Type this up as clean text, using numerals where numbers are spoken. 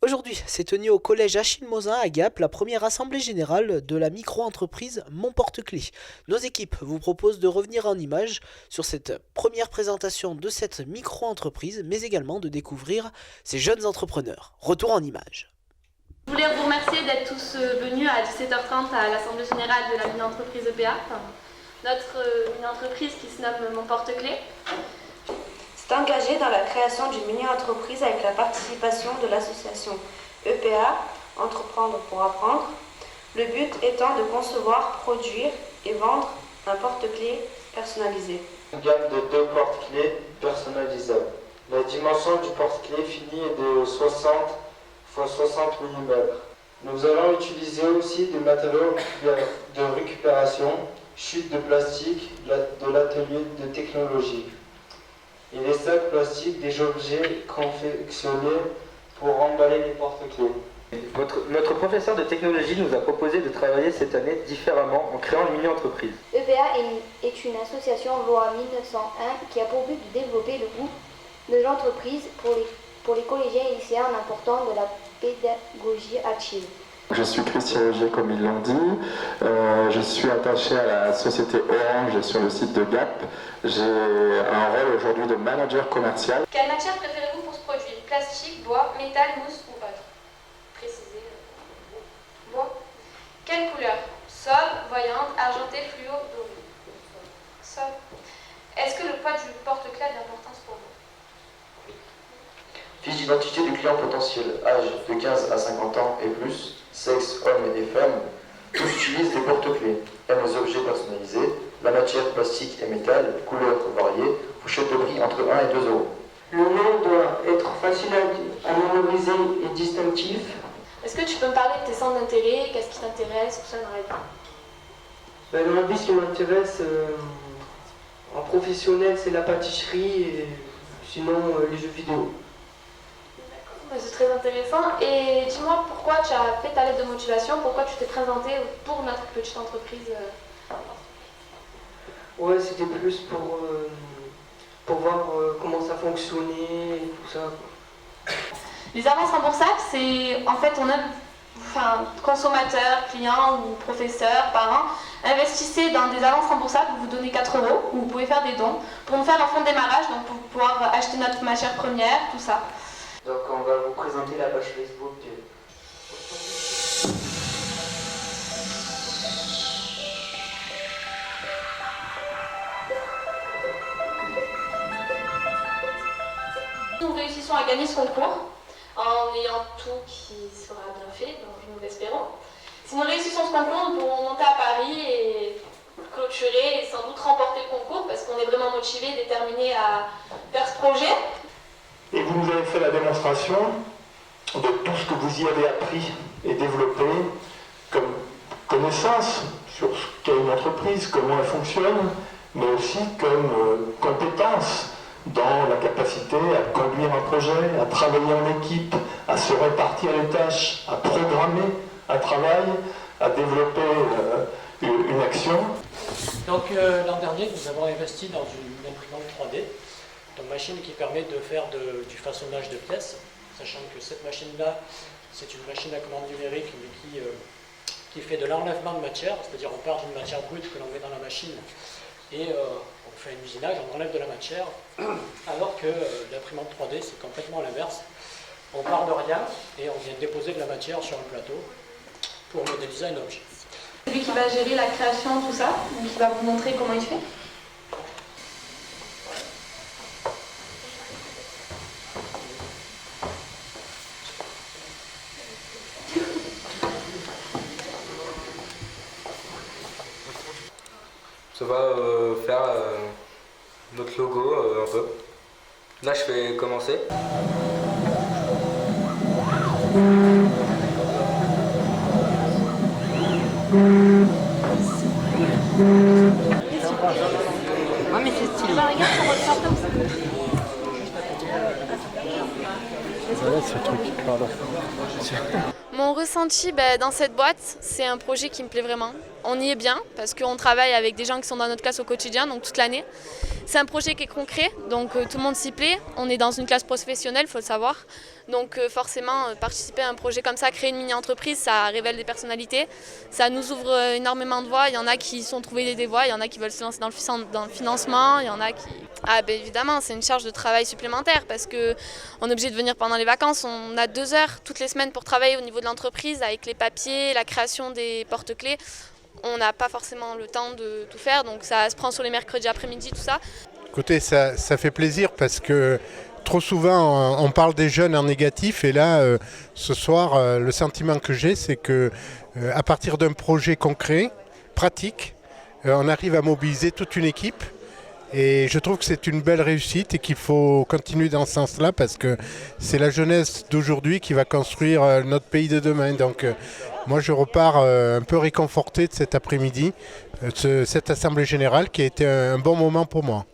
Aujourd'hui s'est tenue au collège Achille Mosin à Gap la première assemblée générale de la micro-entreprise Mon Porte-Clés. Nos équipes vous proposent de revenir en images sur cette première présentation de cette micro-entreprise, mais également de découvrir ces jeunes entrepreneurs. Retour en images. Je voulais vous remercier d'être tous venus à 17h30 à l'assemblée générale de la mini-entreprise EPA. Notre mini-entreprise qui se nomme Mon Porte-Clés s'est engagée dans la création d'une mini-entreprise avec la participation de l'association EPA, Entreprendre pour apprendre. Le but étant de concevoir, produire et vendre un porte-clés personnalisé. Une gamme de 2 porte-clés personnalisables. La dimension du porte-clés fini est de 60 x 60 mm. Nous allons utiliser aussi des matériaux de récupération, chute de plastique de l'atelier de technologie. Et les sacs plastiques des objets confectionnés pour emballer les porte-clés. Notre professeur de technologie nous a proposé de travailler cette année différemment en créant une mini-entreprise. EPA est une association loi 1901 qui a pour but de développer le goût de l'entreprise pour les collégiens et lycéens en apportant de la pédagogie active. Je suis Christian Augier, comme ils l'ont dit. Je suis attaché à la société Orange sur le site de Gap. J'ai un rôle aujourd'hui de manager commercial. Quelle matière préférez-vous pour ce produit? Plastique, bois, métal, mousse ou autre? Précisez. Bois. Quelle couleur? Sobre, voyante, argentée, fluo, dorée. Sobre. Est-ce que le poids du porte-clés a de l'importance pour vous? Fiche d'identité du client potentiel, âge de 15 à 50 ans et plus, sexe, hommes et femmes, tous utilisent des porte-clés, aiment les objets personnalisés, la matière plastique et métal, couleurs variées, fourchette de prix entre 1 et 2 euros. Le nom doit être facile à mémoriser et distinctif. Est-ce que tu peux me parler de tes centres d'intérêt? Qu'est-ce qui t'intéresse, tout ça dans la vie? Dans la vie, ce qui m'intéresse en professionnel, c'est la pâtisserie et sinon les jeux vidéo. C'est très intéressant. Et dis-moi, pourquoi tu as fait ta lettre de motivation? Pourquoi tu t'es présenté pour notre petite entreprise? Ouais, c'était plus pour voir comment ça fonctionnait et tout ça. Les avances remboursables, c'est en fait, on aime, consommateurs, clients ou professeurs, parents, investissez dans des avances remboursables, vous donnez 4 euros, ou vous pouvez faire des dons pour nous faire un fonds de démarrage, donc pour pouvoir acheter notre matière première, tout ça. Donc on va vous présenter la page Facebook de... Nous réussissons à gagner ce concours en ayant tout qui sera bien fait, donc nous l'espérons. Si nous réussissons ce concours, nous pourrons monter à Paris et clôturer et sans doute remporter le concours parce qu'on est vraiment motivés, déterminés à faire ce projet. Et vous nous avez fait la démonstration de tout ce que vous y avez appris et développé comme connaissance sur ce qu'est une entreprise, comment elle fonctionne, mais aussi comme compétence dans la capacité à conduire un projet, à travailler en équipe, à se répartir les tâches, à programmer un travail, à développer une action. Donc l'an dernier, nous avons investi dans une imprimante 3D. Une machine qui permet de faire du façonnage de pièces, sachant que cette machine-là, c'est une machine à commande numérique mais qui fait de l'enlèvement de matière, c'est-à-dire on part d'une matière brute que l'on met dans la machine et on fait un usinage, on enlève de la matière, alors que l'imprimante 3D, c'est complètement l'inverse. On part de rien et on vient déposer de la matière sur un plateau pour modéliser un objet. C'est lui qui va gérer la création, tout ça, donc il va vous montrer comment il fait. Ça va faire notre logo un peu. Là, je vais commencer. Ouais, mais c'est stylé. Mon ressenti dans cette boîte, c'est un projet qui me plaît vraiment. On y est bien parce qu'on travaille avec des gens qui sont dans notre classe au quotidien, donc toute l'année. C'est un projet qui est concret, donc tout le monde s'y plaît. On est dans une classe professionnelle, il faut le savoir. Donc forcément, participer à un projet comme ça, créer une mini-entreprise, ça révèle des personnalités. Ça nous ouvre énormément de voies. Il y en a qui sont trouvés des voies, il y en a qui veulent se lancer dans le financement, il y en a qui... Ah ben évidemment, c'est une charge de travail supplémentaire parce qu'on est obligé de venir pendant les vacances. On a 2 heures toutes les semaines pour travailler au niveau de l'entreprise avec les papiers, la création des porte-clés. On n'a pas forcément le temps de tout faire, donc ça se prend sur les mercredis après-midi, tout ça. Écoutez, ça fait plaisir parce que trop souvent on parle des jeunes en négatif et là, ce soir, le sentiment que j'ai, c'est que à partir d'un projet concret, pratique, on arrive à mobiliser toute une équipe. Et je trouve que c'est une belle réussite et qu'il faut continuer dans ce sens-là parce que c'est la jeunesse d'aujourd'hui qui va construire notre pays de demain. Donc moi je repars un peu réconforté de cet après-midi, de cette assemblée générale qui a été un bon moment pour moi.